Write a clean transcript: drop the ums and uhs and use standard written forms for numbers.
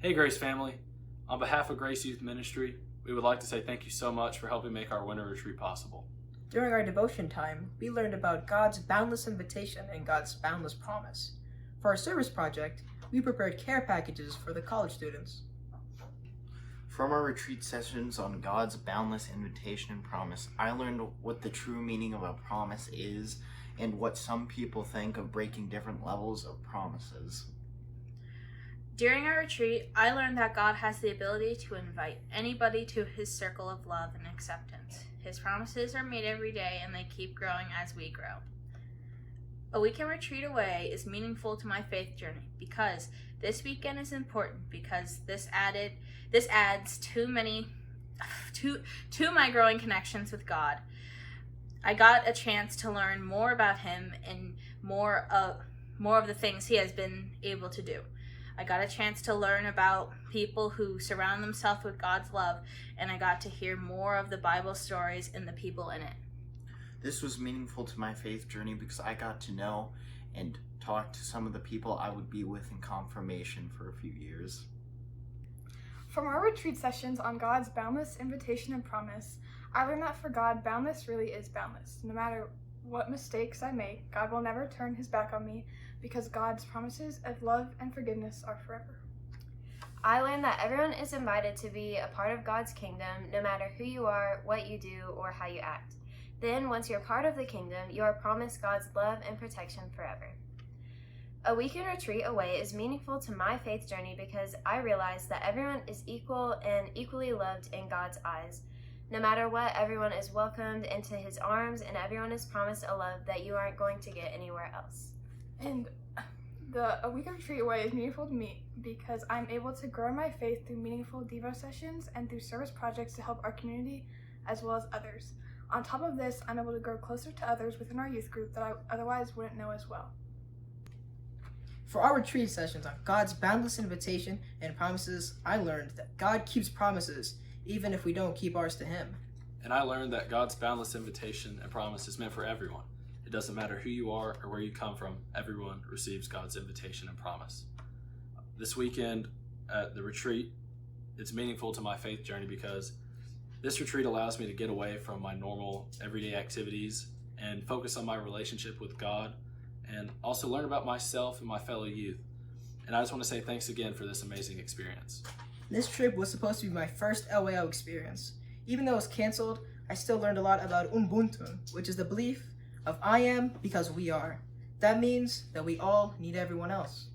Hey Grace family, on behalf of Grace Youth Ministry, we would like to say thank you so much for helping make our winter retreat possible. During our devotion time, we learned about God's boundless invitation and God's boundless promise. For our service project, we prepared care packages for the college students. From our retreat sessions on God's boundless invitation and promise, I learned what the true meaning of a promise is and what some people think of breaking different levels of promises. During our retreat, I learned that God has the ability to invite anybody to his circle of love and acceptance. His promises are made every day and they keep growing as we grow. A weekend retreat away is meaningful to my faith journey because this weekend is important because this adds to my growing connections with God. I got a chance to learn more about him and more of the things he has been able to do. I got a chance to learn about people who surround themselves with God's love, and I got to hear more of the Bible stories and the people in it. This was meaningful to my faith journey because I got to know and talk to some of the people I would be with in confirmation for a few years. From our retreat sessions on God's boundless invitation and promise, I learned that for God, boundless really is boundless. No matter what mistakes I make, God will never turn his back on me because God's promises of love and forgiveness are forever. I learned that everyone is invited to be a part of God's kingdom, no matter who you are, what you do, or how you act. Then, once you're part of the kingdom, you are promised God's love and protection forever. A weekend retreat away is meaningful to my faith journey because I realized that everyone is equal and equally loved in God's eyes. No matter what, everyone is welcomed into his arms and everyone is promised a love that you aren't going to get anywhere else. And a weekend retreat away is meaningful to me because I'm able to grow in my faith through meaningful Devo sessions and through service projects to help our community as well as others. On top of this, I'm able to grow closer to others within our youth group that I otherwise wouldn't know as well. For our retreat sessions on God's boundless invitation and promises, I learned that God keeps promises even if we don't keep ours to him. And I learned that God's boundless invitation and promise is meant for everyone. It doesn't matter who you are or where you come from, everyone receives God's invitation and promise. This weekend at the retreat, it's meaningful to my faith journey because this retreat allows me to get away from my normal everyday activities and focus on my relationship with God and also learn about myself and my fellow youth. And I just want to say thanks again for this amazing experience. This trip was supposed to be my first LYL experience. Even though it was canceled, I still learned a lot about Ubuntu, which is the belief of I am because we are. That means that we all need everyone else.